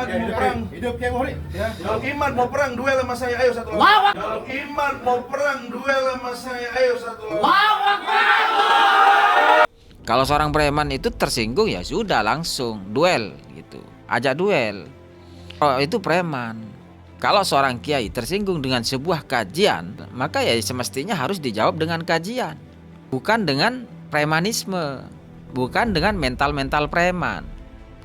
Imad mau perang, hidup Kiai Muhri. Ya. Kalau Imad mau perang duel sama saya, ayo satu lawan. Kalau Imad mau perang duel sama saya, ayo satu lawan. Kalau seorang preman itu tersinggung ya sudah langsung duel gitu, ajak duel. Oh, itu preman. Kalau seorang kiai tersinggung dengan sebuah kajian, maka ya semestinya harus dijawab dengan kajian, bukan dengan premanisme, bukan dengan mental-mental preman.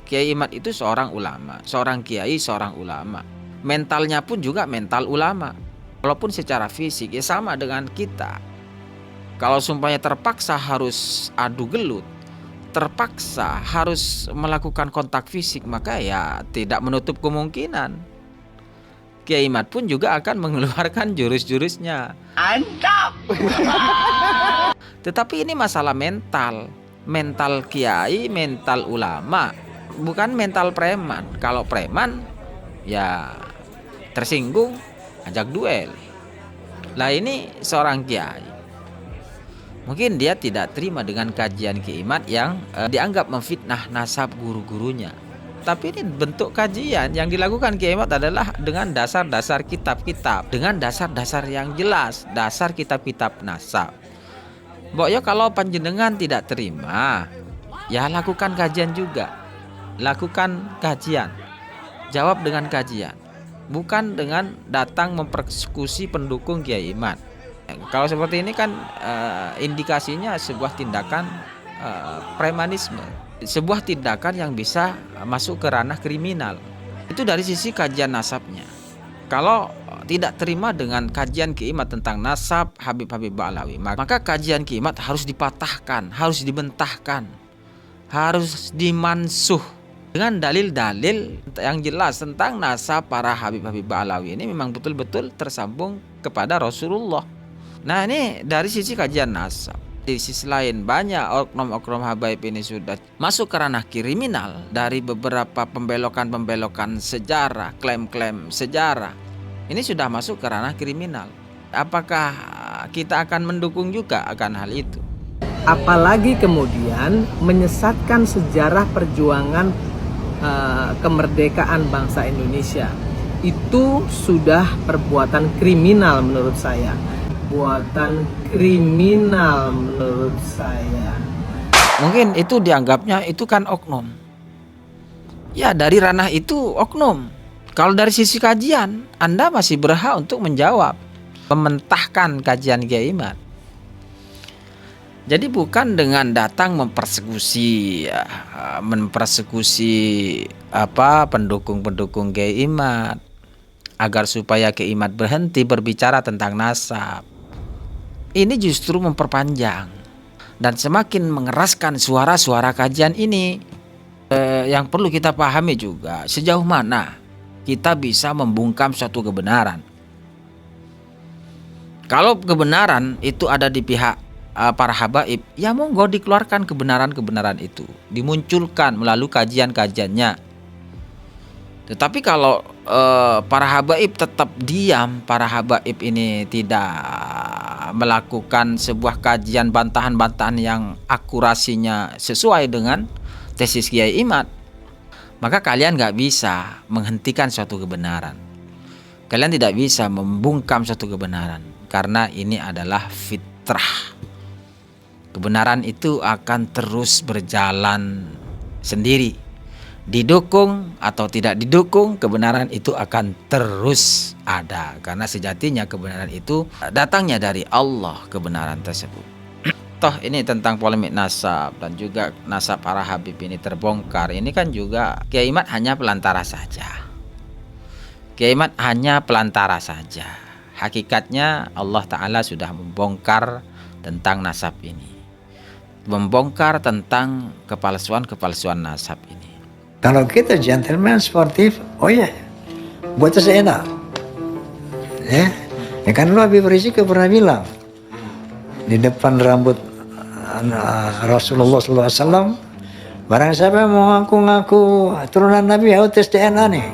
Kiai Imad itu seorang ulama, seorang kiai, seorang ulama. Mentalnya pun juga mental ulama. Walaupun secara fisik ya sama dengan kita. Kalau sumpahnya terpaksa harus adu gelut, terpaksa harus melakukan kontak fisik, maka ya tidak menutup kemungkinan Kiai Imad pun juga akan mengeluarkan jurus-jurusnya. Mantap. Tetapi ini masalah mental. Mental kiai, mental ulama, bukan mental preman. Kalau preman ya tersinggung, ajak duel. Lah ini seorang kiai, mungkin dia tidak terima dengan kajian Kiai Imad yang dianggap memfitnah nasab guru-gurunya. Tapi ini bentuk kajian yang dilakukan Kiai Imad adalah dengan dasar-dasar kitab-kitab, dengan dasar-dasar yang jelas, dasar kitab-kitab nasab. Mbok yo kalau panjenengan tidak terima, ya lakukan kajian juga. Lakukan kajian. Jawab dengan kajian. Bukan dengan datang mempersekusi pendukung Kiai Imad. Kalau seperti ini kan indikasinya sebuah tindakan premanisme, sebuah tindakan yang bisa masuk ke ranah kriminal. Itu dari sisi kajian nasabnya. Kalau tidak terima dengan kajian Kiai Imad tentang nasab Habib Ba'alawi, maka kajian Kiai Imad harus dipatahkan, harus dibentahkan, harus dimansuh dengan dalil-dalil yang jelas tentang nasab para Habib Ba'alawi ini memang betul-betul tersambung kepada Rasulullah. Nah ini dari sisi kajian nasab. Di sisi lain banyak oknum-oknum habaib ini sudah masuk ke ranah kriminal dari beberapa pembelokan-pembelokan sejarah, klaim-klaim sejarah. Ini sudah masuk ke ranah kriminal. Apakah kita akan mendukung juga akan hal itu? Apalagi kemudian menyesatkan sejarah perjuangan kemerdekaan bangsa Indonesia. Itu sudah perbuatan kriminal menurut saya. Buatan kriminal menurut saya. Mungkin itu dianggapnya itu kan oknum. Ya dari ranah itu oknum. Kalau dari sisi kajian, Anda masih berhak untuk menjawab, mementahkan kajian Kiai Imad. Jadi bukan dengan datang mempersekusi pendukung-pendukung Kiai Imad agar supaya Kiai Imad berhenti berbicara tentang nasab. Ini justru memperpanjang dan semakin mengeraskan suara-suara kajian ini. Yang perlu kita pahami juga sejauh mana kita bisa membungkam suatu kebenaran. Kalau kebenaran itu ada di pihak para habaib, ya monggo dikeluarkan kebenaran-kebenaran itu, dimunculkan melalui kajian-kajiannya. Tetapi kalau para habaib tetap diam, para habaib ini tidak melakukan sebuah kajian bantahan-bantahan yang akurasinya sesuai dengan tesis Kiai Imad, maka kalian gak bisa menghentikan suatu kebenaran. Kalian tidak bisa membungkam suatu kebenaran, karena ini adalah fitrah. Kebenaran itu akan terus berjalan sendiri. Didukung atau tidak didukung, kebenaran itu akan terus ada. Karena sejatinya kebenaran itu datangnya dari Allah, kebenaran tersebut. Toh ini tentang polemik nasab dan juga nasab para habib ini terbongkar. Ini kan juga Kiai Imad hanya pelantara saja. Kiai Imad hanya pelantara saja. Hakikatnya Allah Ta'ala sudah membongkar tentang nasab ini. Membongkar tentang kepalsuan-kepalsuan nasab ini. Kalau kita gentleman sportif, oh ya, buat seenak. Ya kan lu Habib Rizik pernah bilang di depan rambut Rasulullah SAW, barang siapa yang mau ngaku-ngaku turunan Nabi ya tes DNA nih.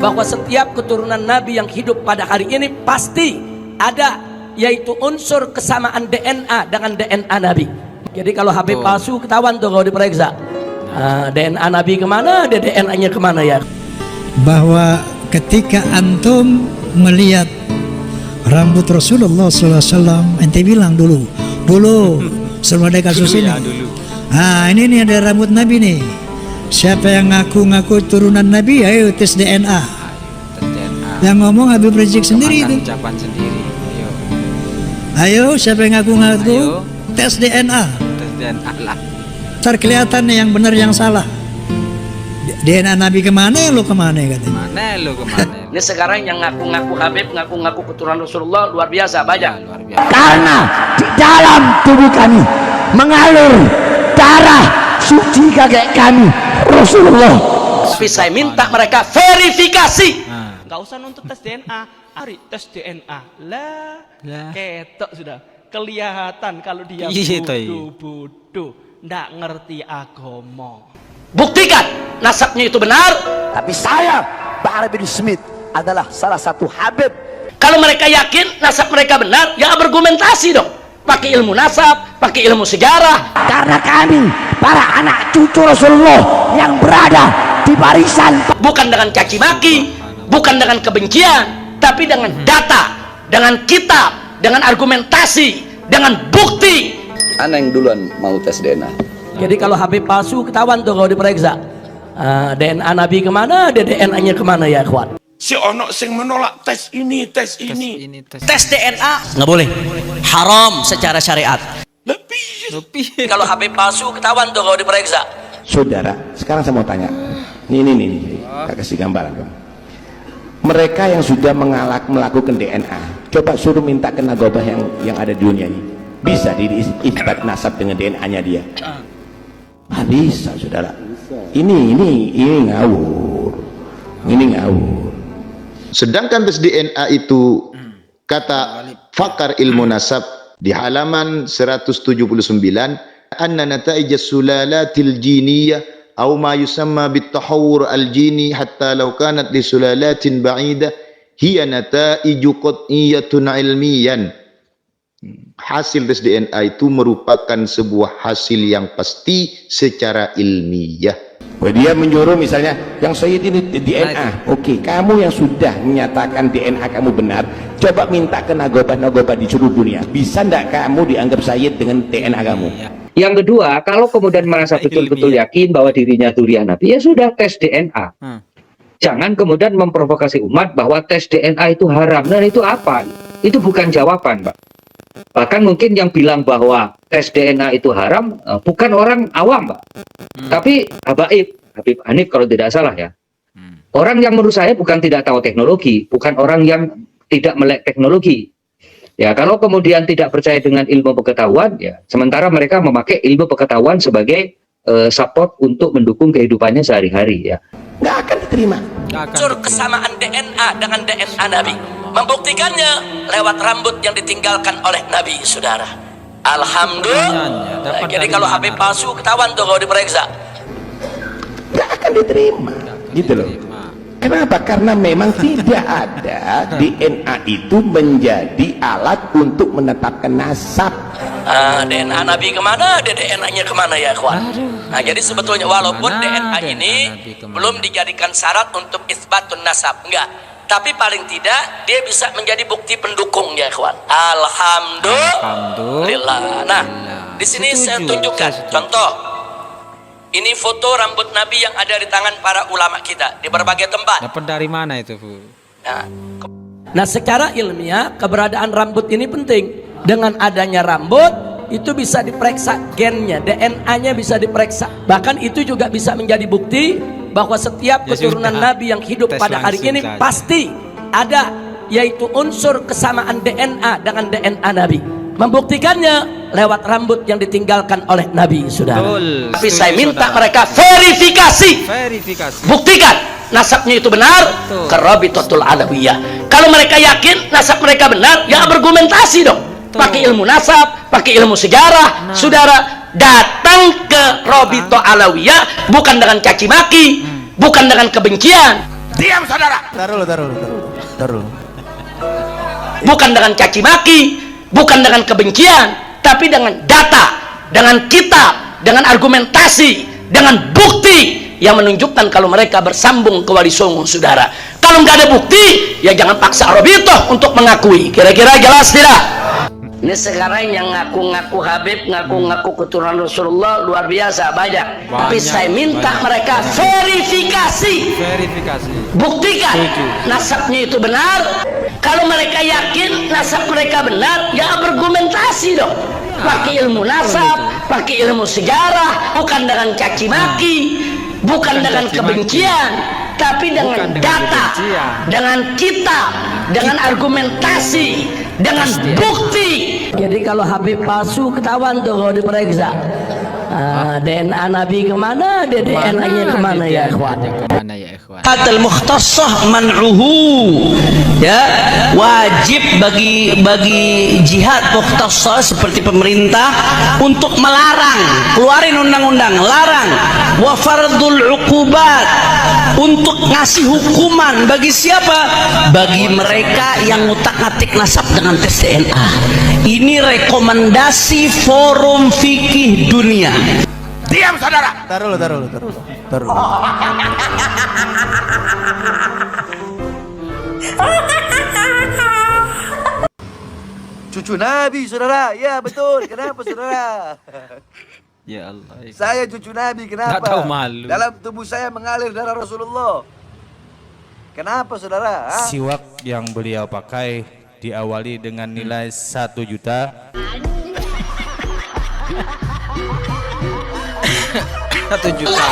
Bahwa setiap keturunan Nabi yang hidup pada hari ini pasti ada, yaitu unsur kesamaan DNA dengan DNA Nabi. Jadi kalau Habib palsu ketahuan tuh kalau diperiksa. DNA Nabi kemana, DNA-nya kemana ya? bahwa ketika antum melihat rambut Rasulullah SAW, ente bilang dulu sebelum ada kasus ini. Ini nih ada rambut Nabi nih. Siapa yang ngaku-ngaku turunan Nabi, ayo tes DNA. Yang ngomong Habib Rizik sendiri itu. Ucapan sendiri. Ayo siapa yang ngaku-ngaku tes DNA. Tes DNA lah. Ntar kelihatan nih yang benar yang salah. DNA Nabi kemana, lo kemana katanya. Mana lo kemana? Ini sekarang yang ngaku-ngaku Habib, ngaku-ngaku keturunan Rasulullah luar biasa banyak. Luar biasa. Karena di dalam tubuh kami mengalir darah suci kakek kami Rasulullah. Tapi saya minta mereka verifikasi. Nggak usah nuntut tes DNA, hari tes DNA lah, ketok sudah kelihatan kalau dia bodoh, nggak ngerti agama. Buktikan nasabnya itu benar. Tapi saya, Bahar bin Smith adalah salah satu Habib. Kalau mereka yakin nasab mereka benar, ya argumentasi dong. Pakai ilmu nasab, pakai ilmu sejarah. Karena kami, para anak cucu Rasulullah yang berada di barisan. Bukan dengan caci maki, bukan dengan kebencian, tapi dengan data, dengan kitab, dengan argumentasi, dengan bukti. Ana yang duluan mau tes DNA. Jadi kalau Habib palsu ketahuan tuh kalau diperiksa. DNA Nabi kemana, DNA-nya kemana ya kawan? Si ono sing menolak tes ini. Tes DNA nggak boleh, haram secara syariat. lebih. Kalau Habib palsu ketahuan tuh kalau diperiksa. Saudara, sekarang saya mau tanya. Nih, saya kasih gambaran. Mereka yang sudah melakukan DNA, coba suruh minta ke nagobah yang ada di dunia ini. Bisa diisbat nasab dengan DNA-nya dia? Bisa, saudara. Ini ngawur. Ini ngawur. Sedangkan tes DNA itu kata Fakar Ilmu Nasab di halaman 179, anna nataij sulalatil jiniyah atau ma yusamma bitahawur al-jini hatta law kanat li sulalatin ba'idah hiya nataij qat'iyatun ilmiyan. Hasil tes DNA itu merupakan sebuah hasil yang pasti secara ilmiah. Dia menyuruh misalnya yang Sayyid ini DNA. Oke, kamu yang sudah menyatakan DNA kamu benar, coba minta ke nagobah-nagobah di seluruh dunia. Bisa enggak kamu dianggap Sayyid dengan DNA kamu? Yang kedua, kalau kemudian merasa betul-betul yakin bahwa dirinya durian Nabi, ya sudah tes DNA. Jangan kemudian memprovokasi umat bahwa tes DNA itu haram. Dan itu apa? Itu bukan jawaban, Pak. Bahkan mungkin yang bilang bahwa tes DNA itu haram bukan orang awam, Pak. Tapi Habib Hanif kalau tidak salah ya. Orang yang menurut saya bukan tidak tahu teknologi, bukan orang yang tidak melek teknologi. Ya, kalau kemudian tidak percaya dengan ilmu pengetahuan, ya sementara mereka memakai ilmu pengetahuan sebagai support untuk mendukung kehidupannya sehari-hari ya. Nggak akan diterima. Unsur kesamaan DNA dengan DNA Nabi. Membuktikannya lewat rambut yang ditinggalkan oleh Nabi, saudara. Alhamdulillah. Jadi kalau Habib palsu ketahuan tuh kalau diperiksa. Nggak akan diterima. Gitu loh. Kenapa? Karena memang tidak ada DNA itu menjadi alat untuk menetapkan nasab. DNA Nabi kemana, DNA-nya kemana ya kawan? Nah, jadi sebetulnya walaupun DNA ini belum dijadikan syarat untuk isbatun nasab, enggak. Tapi paling tidak dia bisa menjadi bukti pendukung ya kawan. Alhamdulillah. Nah, di sini saya tunjukkan contoh. Ini foto rambut Nabi yang ada di tangan para ulama kita di berbagai tempat. Dapat dari mana itu, Bu? Nah, secara ilmiah keberadaan rambut ini penting. Dengan adanya rambut itu bisa diperiksa gennya, DNA-nya bisa diperiksa. Bahkan itu juga bisa menjadi bukti bahwa setiap keturunan Nabi yang hidup pada hari ini pasti ada, yaitu unsur kesamaan DNA dengan DNA Nabi. Membuktikannya lewat rambut yang ditinggalkan oleh Nabi, saudara. Tapi saya minta mereka verifikasi. Buktikan nasabnya itu benar. Karabitatul Alawiyah. Kalau mereka yakin nasab mereka benar, ya argumentasi dong. Pakai ilmu nasab, pakai ilmu sejarah, saudara. Datang ke Rabito Alawiyah bukan dengan caci maki, bukan dengan kebencian. Diam, saudara. Taruh. Bukan dengan caci maki, bukan dengan kebencian, tapi dengan data, dengan kitab, dengan argumentasi, dengan bukti. yang menunjukkan kalau mereka bersambung ke Wali Songo, saudara. Kalau nggak ada bukti, ya jangan paksa Robito untuk mengakui. Kira-kira jelas tidak? Ini sekarang yang ngaku-ngaku Habib, ngaku-ngaku keturunan Rasulullah luar biasa banyak. Tapi saya minta mereka verifikasi. Buktikan nasabnya itu benar. Kalau mereka yakin nasab mereka benar, ya argumentasi dong. Pakai ilmu nasab, pakai ilmu sejarah, bukan dengan caci maki, bukan dengan kebencian, tapi dengan data, dengan kitab, dengan argumentasi, dengan bukti. Jadi kalau Habib palsu ketahuan tuh kalau diperiksa. DNA Nabi kemana? DNA-nya kemana ya ikhwan? Qatal mukhtassah man'uhu. Ya, wajib bagi jihad mukhtassah seperti pemerintah untuk melarang, keluarin undang-undang, larang. Wa fardul uqubat, untuk ngasih hukuman bagi siapa? Bagi mereka yang ngutak-ngatik nasab dengan tes DNA. Ini rekomendasi Forum Fikih Dunia. Diam saudara. Taruh dulu. Cucu Nabi, saudara. Ya betul. Kenapa, saudara? Ya Allah. Saya cucu Nabi. Kenapa? Nggak tahu malu. Dalam tubuh saya mengalir darah Rasulullah. Kenapa, saudara? Siwak yang beliau pakai diawali dengan nilai 1 juta. 1 juta.